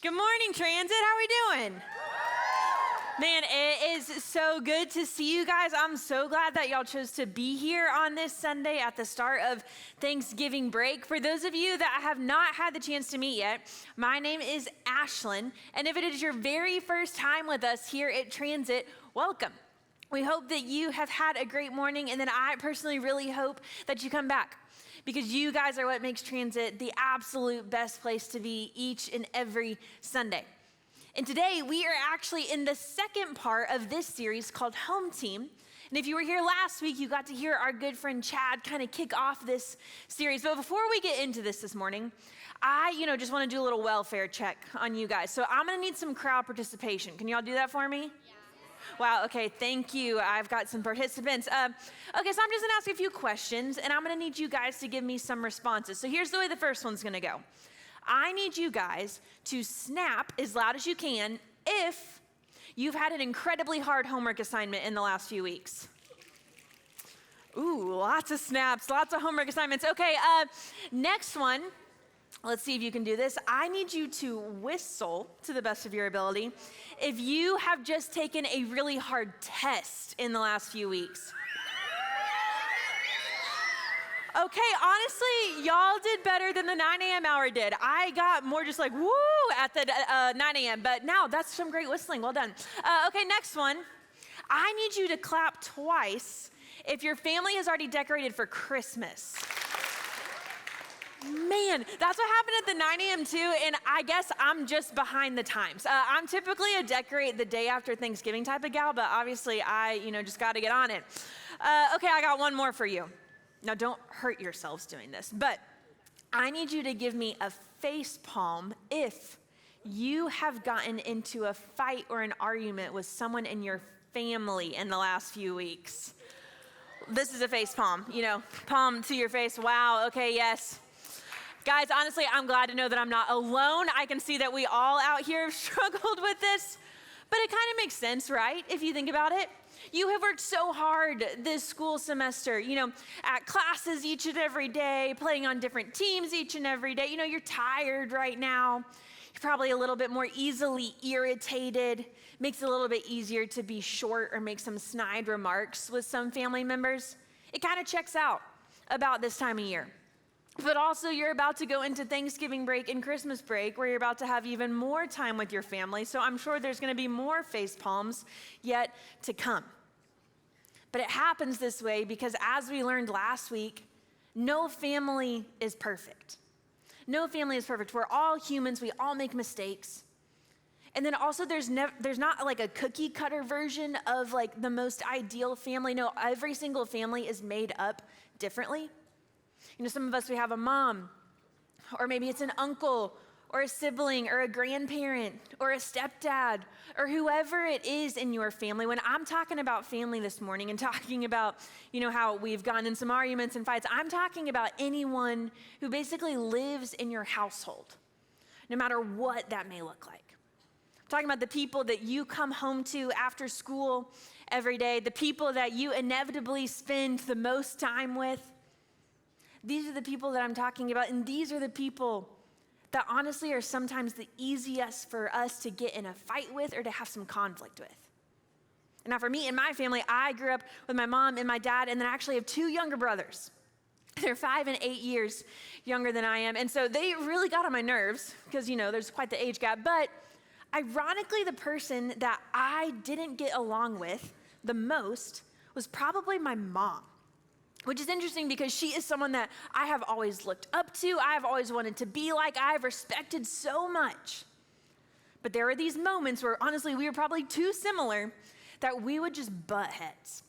Good morning, Transit. How are we doing? Man, it is so good to see you guys. I'm so glad that y'all chose to be here on this Sunday at the start of Thanksgiving break. For those of you that have not had the chance to meet yet, my name is Ashlyn, and if it is your very first time with us here at Transit, welcome. We hope that you have had a great morning, and then I personally really hope that you come back, because you guys are what makes Transit the absolute best place to be each and every Sunday. And today we are actually in the second part of this series called Home Team. And if you were here last week, you got to hear our good friend Chad kind of kick off this series. But before we get into this morning, I just want to do a little welfare check on you guys. So I'm going to need some crowd participation. Can y'all do that for me? Yeah. Wow, okay, thank you. I've got some participants. Okay, so I'm just gonna ask a few questions, and I'm gonna need you guys to give me some responses. So here's the way the first one's gonna go. I need you guys to snap as loud as you can if you've had an incredibly hard homework assignment in the last few weeks. Ooh, lots of snaps, lots of homework assignments. Okay, next one. Let's see if you can do this. I need you to whistle to the best of your ability if you have just taken a really hard test in the last few weeks. Okay, honestly, y'all did better than the 9 a.m. hour did. I got more just like, woo, at the 9 a.m., but now that's some great whistling. Well done. Okay, next one. I need you to clap twice if your family has already decorated for Christmas. Man, that's what happened at the 9 a.m. too, and I guess I'm just behind the times. I'm typically a decorate the day after Thanksgiving type of gal, but obviously I, just got to get on it. Okay, I got one more for you. Now, don't hurt yourselves doing this, but I need you to give me a face palm if you have gotten into a fight or an argument with someone in your family in the last few weeks. This is a face palm, palm to your face. Wow, okay, yes. Guys, honestly, I'm glad to know that I'm not alone. I can see that we all out here have struggled with this, but it kind of makes sense, right? If you think about it. You have worked so hard this school semester, at classes each and every day, playing on different teams each and every day. You're tired right now. You're probably a little bit more easily irritated. Makes it a little bit easier to be short or make some snide remarks with some family members. It kind of checks out about this time of year. But also, you're about to go into Thanksgiving break and Christmas break where you're about to have even more time with your family. So I'm sure there's going to be more face palms yet to come. But it happens this way because, as we learned last week, no family is perfect. No family is perfect. We're all humans. We all make mistakes. And then also there's not like a cookie cutter version of like the most ideal family. No, every single family is made up differently. Some of us, we have a mom, or maybe it's an uncle, or a sibling, or a grandparent, or a stepdad, or whoever it is in your family. When I'm talking about family this morning and talking about, how we've gotten in some arguments and fights, I'm talking about anyone who basically lives in your household, no matter what that may look like. I'm talking about the people that you come home to after school every day, the people that you inevitably spend the most time with. These are the people that I'm talking about, and these are the people that honestly are sometimes the easiest for us to get in a fight with or to have some conflict with. And now for me and my family, I grew up with my mom and my dad, and then I actually have two younger brothers. They're 5 and 8 years younger than I am, and so they really got on my nerves because, there's quite the age gap. But ironically, the person that I didn't get along with the most was probably my mom. Which is interesting because she is someone that I have always looked up to. I have always wanted to be like. I have respected so much. But there are these moments where, honestly, we were probably too similar that we would just butt heads.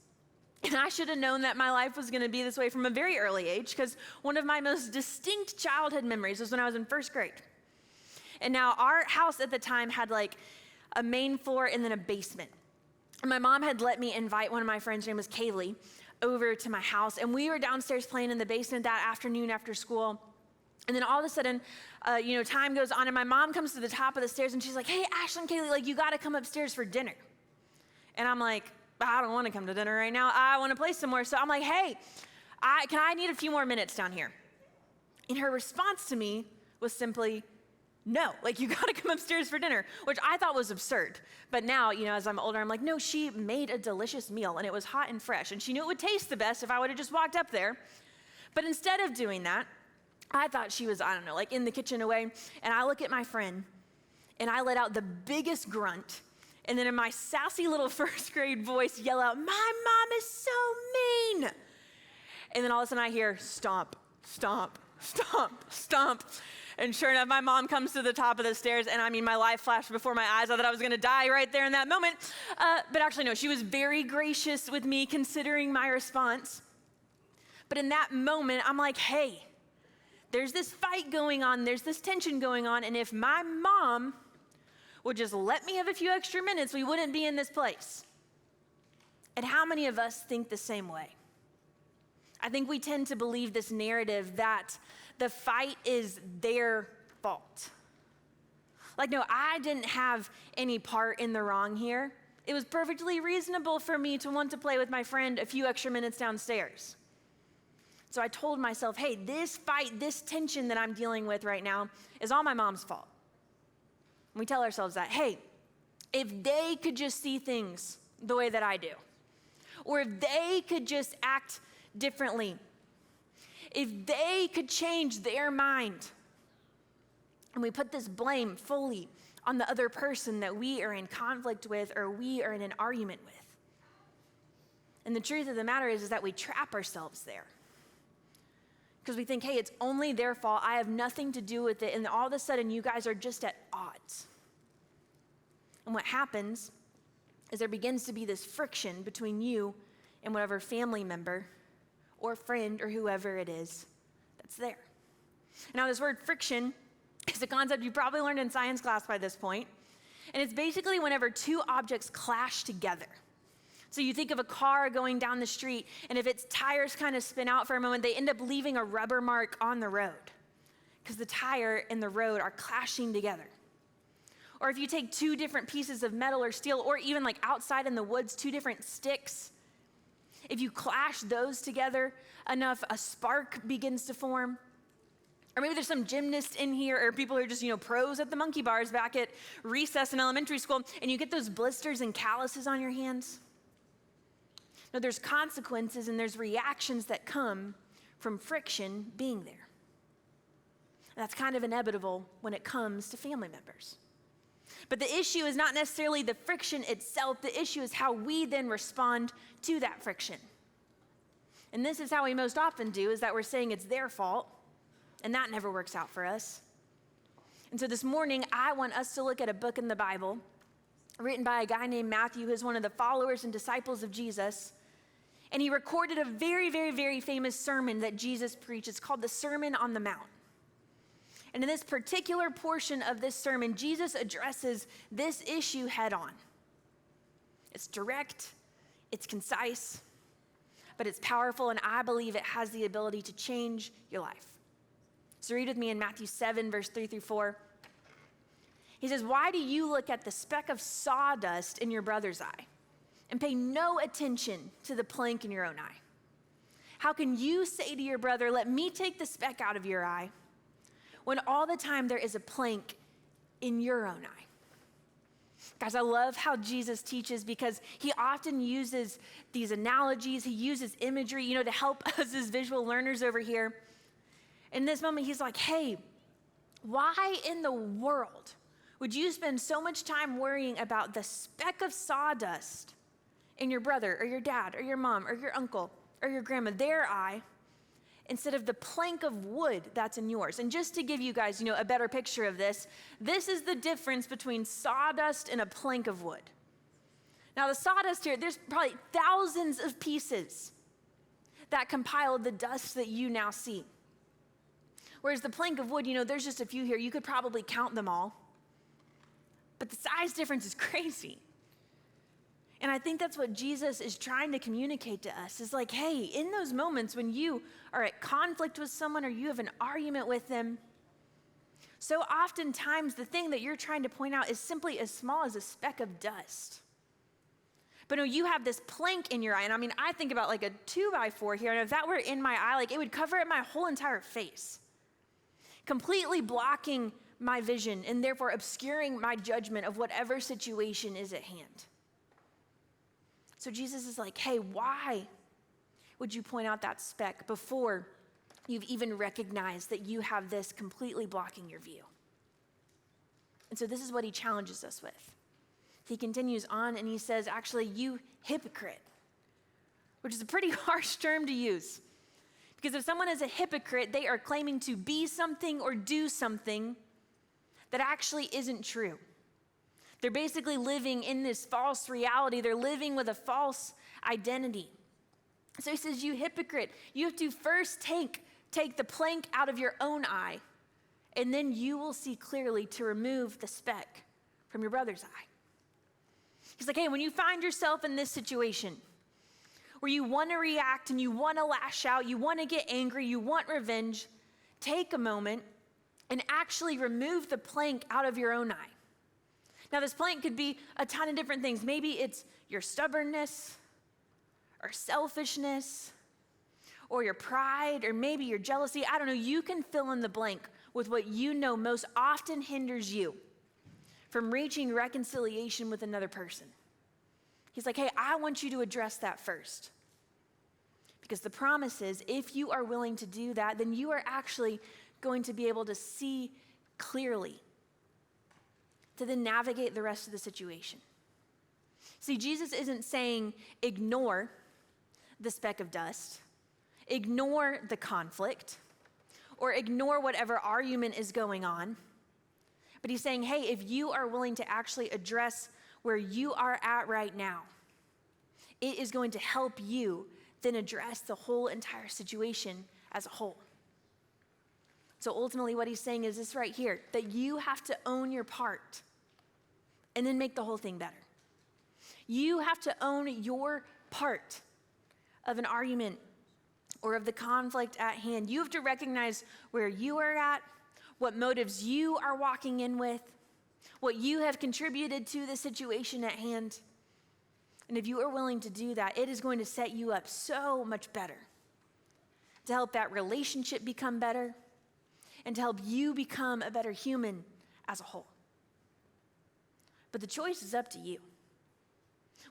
And I should have known that my life was going to be this way from a very early age, because one of my most distinct childhood memories was when I was in first grade. And now our house at the time had like a main floor and then a basement. And my mom had let me invite one of my friends, her name was Kaylee, over to my house. And we were downstairs playing in the basement that afternoon after school. And then all of a sudden, time goes on and my mom comes to the top of the stairs and she's like, hey, Ashlyn, Kaylee, like you got to come upstairs for dinner. And I'm like, I don't want to come to dinner right now. I want to play somewhere. So I'm like, hey, I need a few more minutes down here. And her response to me was simply, no, like you got to come upstairs for dinner, which I thought was absurd. But now, as I'm older, I'm like, no, she made a delicious meal and it was hot and fresh. And she knew it would taste the best if I would have just walked up there. But instead of doing that, I thought she was, like in the kitchen away. And I look at my friend and I let out the biggest grunt. And then in my sassy little first grade voice, yell out, my mom is so mean. And then all of a sudden I hear, stomp, stomp, stomp, stomp. And sure enough, my mom comes to the top of the stairs, and my life flashed before my eyes. I thought I was gonna die right there in that moment. But actually, no, she was very gracious with me considering my response. But in that moment, I'm like, hey, there's this fight going on, there's this tension going on, and if my mom would just let me have a few extra minutes, we wouldn't be in this place. And how many of us think the same way? I think we tend to believe this narrative that the fight is their fault. Like, no, I didn't have any part in the wrong here. It was perfectly reasonable for me to want to play with my friend a few extra minutes downstairs. So I told myself, hey, this fight, this tension that I'm dealing with right now is all my mom's fault. And we tell ourselves that, hey, if they could just see things the way that I do, or if they could just act differently, if they could change their mind, and we put this blame fully on the other person that we are in conflict with or we are in an argument with. And the truth of the matter is that we trap ourselves there. Because we think, hey, it's only their fault. I have nothing to do with it. And all of a sudden, you guys are just at odds. And what happens is there begins to be this friction between you and whatever family member or friend or whoever it is that's there. Now, this word friction is a concept you probably learned in science class by this point. And it's basically whenever two objects clash together. So you think of a car going down the street, and if its tires kind of spin out for a moment, they end up leaving a rubber mark on the road because the tire and the road are clashing together. Or if you take two different pieces of metal or steel, or even like outside in the woods, two different sticks, if you clash those together enough, a spark begins to form. Or maybe there's some gymnasts in here, or people who are just, pros at the monkey bars back at recess in elementary school, and you get those blisters and calluses on your hands. No, there's consequences and there's reactions that come from friction being there. And that's kind of inevitable when it comes to family members. But the issue is not necessarily the friction itself. The issue is how we then respond to that friction. And this is how we most often do, is that we're saying it's their fault, and that never works out for us. And so this morning, I want us to look at a book in the Bible written by a guy named Matthew, who's one of the followers and disciples of Jesus. And he recorded a very, very, very famous sermon that Jesus preached. It's called the Sermon on the Mount. And in this particular portion of this sermon, Jesus addresses this issue head on. It's direct, it's concise, but it's powerful, and I believe it has the ability to change your life. So read with me in Matthew 7, verse 3-4. He says, why do you look at the speck of sawdust in your brother's eye and pay no attention to the plank in your own eye? How can you say to your brother, let me take the speck out of your eye, when all the time there is a plank in your own eye? Guys, I love how Jesus teaches, because he often uses these analogies, he uses imagery, to help us as visual learners over here. In this moment, he's like, hey, why in the world would you spend so much time worrying about the speck of sawdust in your brother or your dad or your mom or your uncle or your grandma, their eye, instead of the plank of wood that's in yours? And just to give you guys, a better picture of this, this is the difference between sawdust and a plank of wood. Now the sawdust here, there's probably thousands of pieces that compiled the dust that you now see. Whereas the plank of wood, there's just a few here. You could probably count them all. But the size difference is crazy. And I think that's what Jesus is trying to communicate to us, is like, hey, in those moments when you are at conflict with someone or you have an argument with them, so oftentimes the thing that you're trying to point out is simply as small as a speck of dust. But no, you have this plank in your eye. And I think about like a 2x4 here. And if that were in my eye, like it would cover up my whole entire face, completely blocking my vision and therefore obscuring my judgment of whatever situation is at hand. So Jesus is like, hey, why would you point out that speck before you've even recognized that you have this completely blocking your view? And so this is what he challenges us with. He continues on and he says, actually, you hypocrite, which is a pretty harsh term to use. Because if someone is a hypocrite, they are claiming to be something or do something that actually isn't true. They're basically living in this false reality. They're living with a false identity. So he says, you hypocrite, you have to first take the plank out of your own eye, and then you will see clearly to remove the speck from your brother's eye. He's like, hey, when you find yourself in this situation where you want to react and you want to lash out, you want to get angry, you want revenge, take a moment and actually remove the plank out of your own eye. Now, this plank could be a ton of different things. Maybe it's your stubbornness or selfishness or your pride or maybe your jealousy. I don't know. You can fill in the blank with what you know most often hinders you from reaching reconciliation with another person. He's like, hey, I want you to address that first. Because the promise is, if you are willing to do that, then you are actually going to be able to see clearly to then navigate the rest of the situation. See, Jesus isn't saying ignore the speck of dust, ignore the conflict, or ignore whatever argument is going on. But he's saying, hey, if you are willing to actually address where you are at right now, it is going to help you then address the whole entire situation as a whole. So ultimately what he's saying is this right here, that you have to own your part and then make the whole thing better. You have to own your part of an argument or of the conflict at hand. You have to recognize where you are at, what motives you are walking in with, what you have contributed to the situation at hand. And if you are willing to do that, it is going to set you up so much better to help that relationship become better and to help you become a better human as a whole. But the choice is up to you.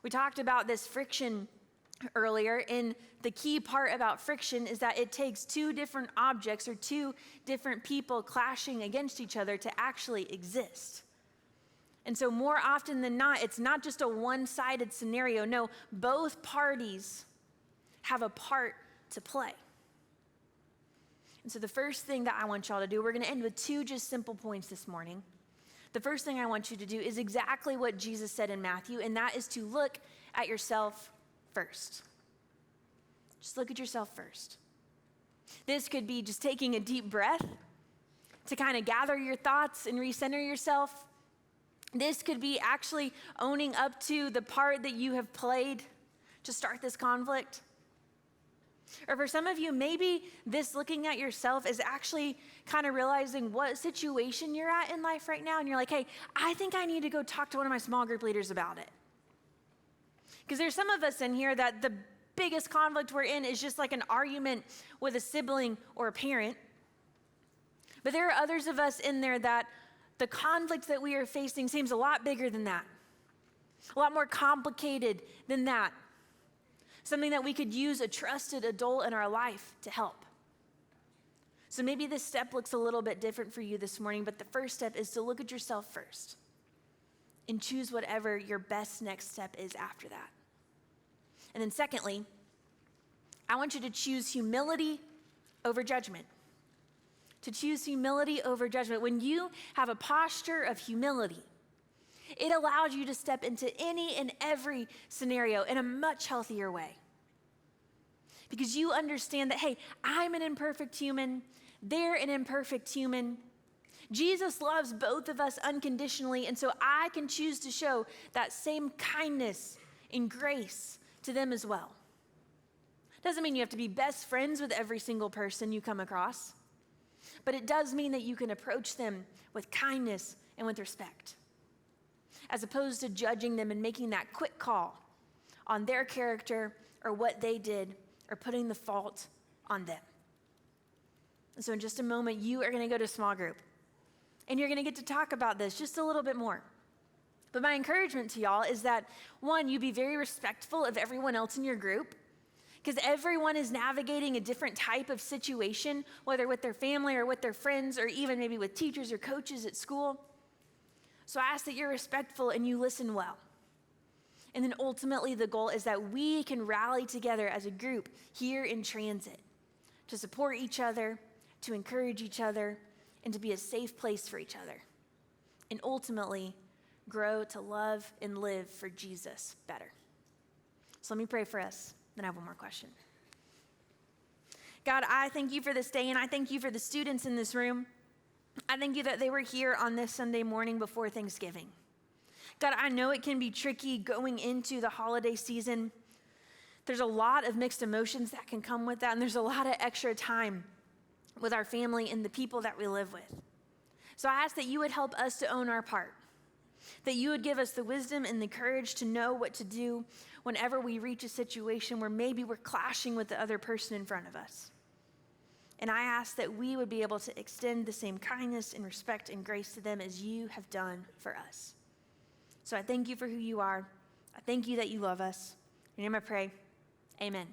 We talked about this friction earlier, and the key part about friction is that it takes two different objects or two different people clashing against each other to actually exist. And so more often than not, it's not just a one-sided scenario. No, both parties have a part to play. And so the first thing that I want y'all to do, we're going to end with two just simple points this morning. The first thing I want you to do is exactly what Jesus said in Matthew, and that is to look at yourself first. Just look at yourself first. This could be just taking a deep breath to kind of gather your thoughts and recenter yourself. This could be actually owning up to the part that you have played to start this conflict. Or for some of you, maybe this looking at yourself is actually kind of realizing what situation you're at in life right now. And you're like, hey, I think I need to go talk to one of my small group leaders about it. Because there's some of us in here that the biggest conflict we're in is just like an argument with a sibling or a parent. But there are others of us in there that the conflict that we are facing seems a lot bigger than that, a lot more complicated than that. Something that we could use a trusted adult in our life to help. So maybe this step looks a little bit different for you this morning, but the first step is to look at yourself first and choose whatever your best next step is after that. And then secondly, I want you to choose humility over judgment. To choose humility over judgment. When you have a posture of humility, It allows you to step into any and every scenario in a much healthier way. Because you understand that, hey, I'm an imperfect human, they're an imperfect human. Jesus loves both of us unconditionally, and so I can choose to show that same kindness and grace to them as well. Doesn't mean you have to be best friends with every single person you come across, but it does mean that you can approach them with kindness and with respect, as opposed to judging them and making that quick call on their character or what they did or putting the fault on them. And so in just a moment, you are going to go to small group, and you're going to get to talk about this just a little bit more. But my encouragement to y'all is that, one, you be very respectful of everyone else in your group, because everyone is navigating a different type of situation, whether with their family or with their friends, or even maybe with teachers or coaches at school. So I ask that you're respectful and you listen well. And then ultimately the goal is that we can rally together as a group here in transit to support each other, to encourage each other, and to be a safe place for each other. And ultimately grow to love and live for Jesus better. So let me pray for us, then I have one more question. God, I thank you for this day, and I thank you for the students in this room. I thank you that they were here on this Sunday morning before Thanksgiving. God, I know it can be tricky going into the holiday season. There's a lot of mixed emotions that can come with that, and there's a lot of extra time with our family and the people that we live with. So I ask that you would help us to own our part, that you would give us the wisdom and the courage to know what to do whenever we reach a situation where maybe we're clashing with the other person in front of us. And I ask that we would be able to extend the same kindness and respect and grace to them as you have done for us. So I thank you for who you are. I thank you that you love us. In your name I pray, amen.